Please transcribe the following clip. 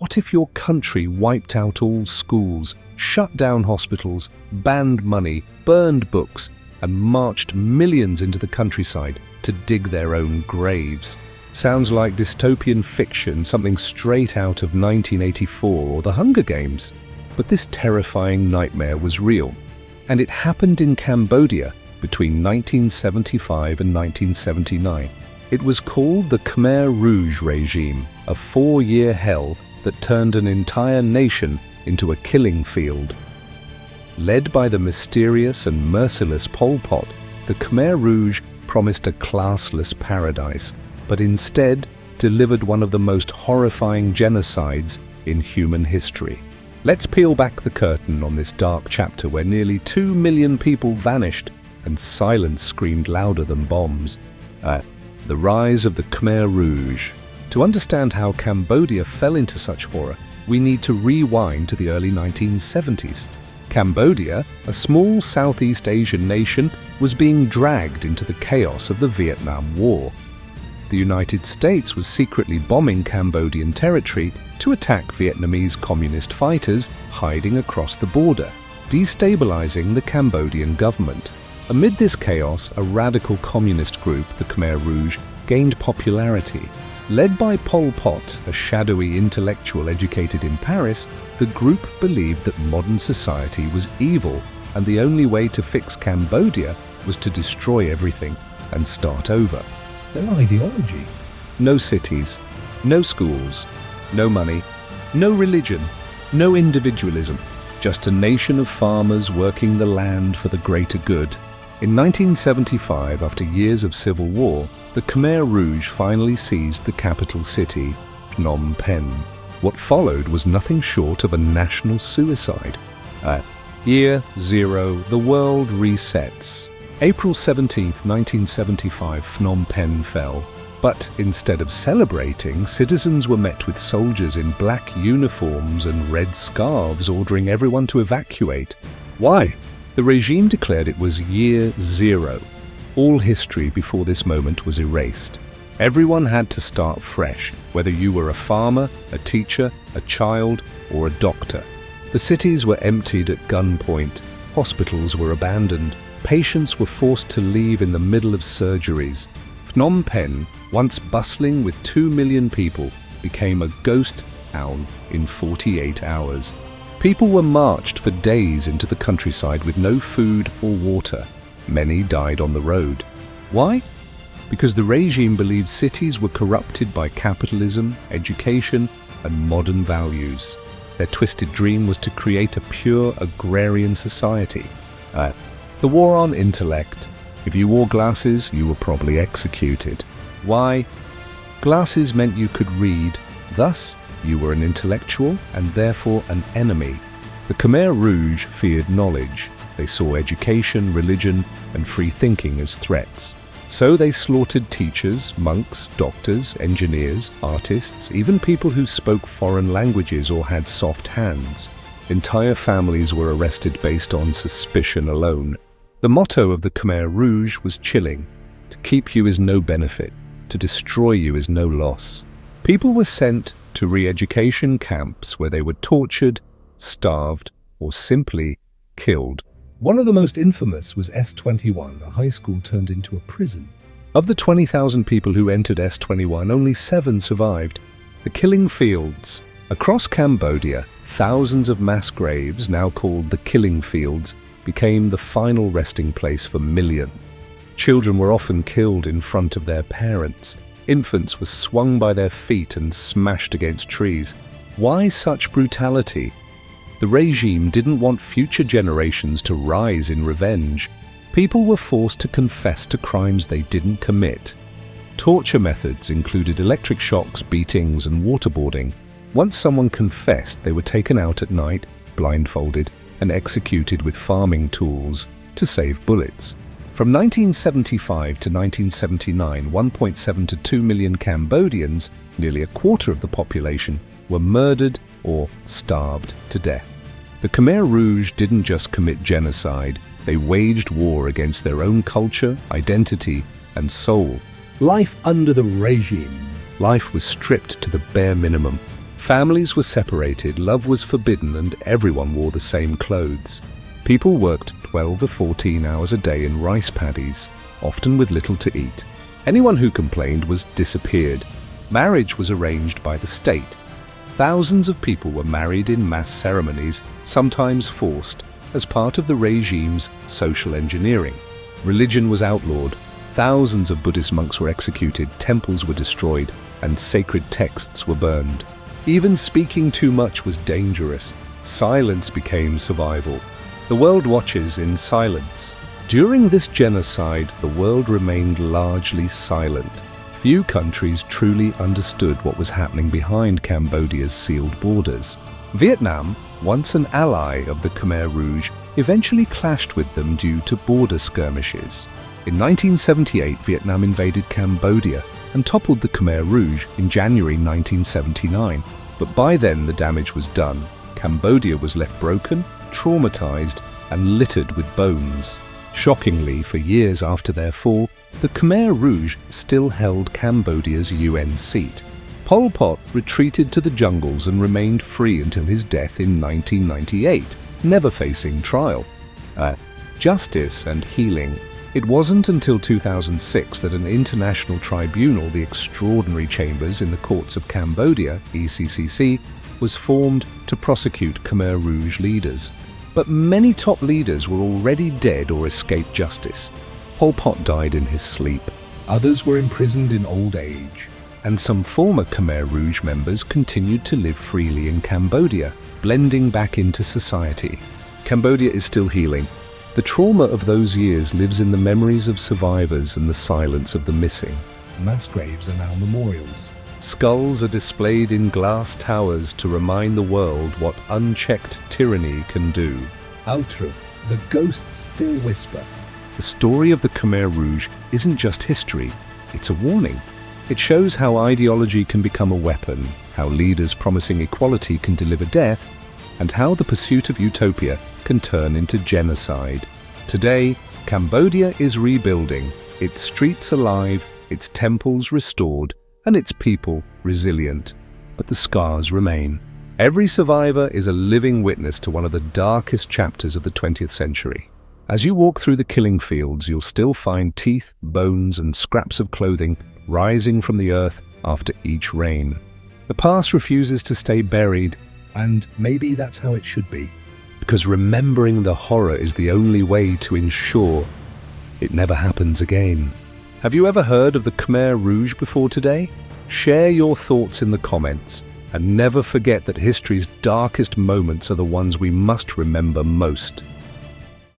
What if your country wiped out all schools, shut down hospitals, banned money, burned books, and marched millions into the countryside to dig their own graves? Sounds like dystopian fiction, something straight out of 1984 or the Hunger Games. But this terrifying nightmare was real, and it happened in Cambodia between 1975 and 1979. It was called the Khmer Rouge regime, a 4-year hell that turned an entire nation into a killing field. Led by the mysterious and merciless Pol Pot, the Khmer Rouge promised a classless paradise, but instead delivered one of the most horrifying genocides in human history. Let's peel back the curtain on this dark chapter where nearly 2 million people vanished and silence screamed louder than bombs. The rise of the Khmer Rouge. To understand how Cambodia fell into such horror, we need to rewind to the early 1970s. Cambodia, a small Southeast Asian nation, was being dragged into the chaos of the Vietnam War. The United States was secretly bombing Cambodian territory to attack Vietnamese communist fighters hiding across the border, destabilizing the Cambodian government. Amid this chaos, a radical communist group, the Khmer Rouge, gained popularity. Led by Pol Pot, a shadowy intellectual educated in Paris, the group believed that modern society was evil and the only way to fix Cambodia was to destroy everything and start over. Their ideology: no cities, no schools, no money, no religion, no individualism, just a nation of farmers working the land for the greater good. In 1975, after years of civil war, the Khmer Rouge finally seized the capital city, Phnom Penh. What followed was nothing short of a national suicide. Year 0, the world resets. April 17, 1975, Phnom Penh fell. But instead of celebrating, citizens were met with soldiers in black uniforms and red scarves ordering everyone to evacuate. Why? The regime declared it was Year 0. All history before this moment was erased. Everyone had to start fresh, whether you were a farmer, a teacher, a child, or a doctor. The cities were emptied at gunpoint, hospitals were abandoned, patients were forced to leave in the middle of surgeries. Phnom Penh, once bustling with 2 million people, became a ghost town in 48 hours. People were marched for days into the countryside with no food or water. Many died on the road. Why? Because the regime believed cities were corrupted by capitalism, education, and modern values. Their twisted dream was to create a pure agrarian society. The war on intellect. If you wore glasses, you were probably executed. Why? Glasses meant you could read, thus you were an intellectual and therefore an enemy. The Khmer Rouge feared knowledge. They saw education, religion, and free thinking as threats. So they slaughtered teachers, monks, doctors, engineers, artists, even people who spoke foreign languages or had soft hands. Entire families were arrested based on suspicion alone. The motto of the Khmer Rouge was chilling. To keep you is no benefit. To destroy you is no loss. People were sent to re-education camps where they were tortured, starved, or simply killed. One of the most infamous was S21, a high school turned into a prison. Of the 20,000 people who entered S21, only 7 survived. The killing fields. Across Cambodia, thousands of mass graves, now called the killing fields, became the final resting place for millions. Children were often killed in front of their parents. Infants were swung by their feet and smashed against trees. Why such brutality? The regime didn't want future generations to rise in revenge. People were forced to confess to crimes they didn't commit. Torture methods included electric shocks, beatings, and waterboarding. Once someone confessed, they were taken out at night, blindfolded, and executed with farming tools to save bullets. From 1975 to 1979, 1.7 to 2 million Cambodians, nearly a quarter of the population, were murdered or starved to death. The Khmer Rouge didn't just commit genocide, they waged war against their own culture, identity, and soul. Life under the regime. Life was stripped to the bare minimum. Families were separated, love was forbidden, and everyone wore the same clothes. People worked 12 or 14 hours a day in rice paddies, often with little to eat. Anyone who complained was disappeared. Marriage was arranged by the state. Thousands of people were married in mass ceremonies, sometimes forced, as part of the regime's social engineering. Religion was outlawed. Thousands of Buddhist monks were executed, temples were destroyed, and sacred texts were burned. Even speaking too much was dangerous. Silence became survival. The world watches in silence. During this genocide, the world remained largely silent. Few countries truly understood what was happening behind Cambodia's sealed borders. Vietnam, once an ally of the Khmer Rouge, eventually clashed with them due to border skirmishes. In 1978, Vietnam invaded Cambodia and toppled the Khmer Rouge in January 1979. But by then the damage was done. Cambodia was left broken, traumatized, and littered with bones. Shockingly, for years after their fall, the Khmer Rouge still held Cambodia's UN seat. Pol Pot retreated to the jungles and remained free until his death in 1998, never facing trial. Justice and healing. It wasn't until 2006 that an international tribunal, the Extraordinary Chambers in the Courts of Cambodia, ECCC, was formed to prosecute Khmer Rouge leaders. But many top leaders were already dead or escaped justice. Pol Pot died in his sleep. Others were imprisoned in old age. And some former Khmer Rouge members continued to live freely in Cambodia, blending back into society. Cambodia is still healing. The trauma of those years lives in the memories of survivors and the silence of the missing. Mass graves are now memorials. Skulls are displayed in glass towers to remind the world what unchecked tyranny can do. Outro. The ghosts still whisper. The story of the Khmer Rouge isn't just history, it's a warning. It shows how ideology can become a weapon, how leaders promising equality can deliver death, and how the pursuit of utopia can turn into genocide. Today, Cambodia is rebuilding, its streets alive, its temples restored, and its people resilient. But the scars remain. Every survivor is a living witness to one of the darkest chapters of the 20th century. As you walk through the killing fields, you'll still find teeth, bones, and scraps of clothing rising from the earth after each rain. The past refuses to stay buried, and maybe that's how it should be. Because remembering the horror is the only way to ensure it never happens again. Have you ever heard of the Khmer Rouge before today? Share your thoughts in the comments, and never forget that history's darkest moments are the ones we must remember most.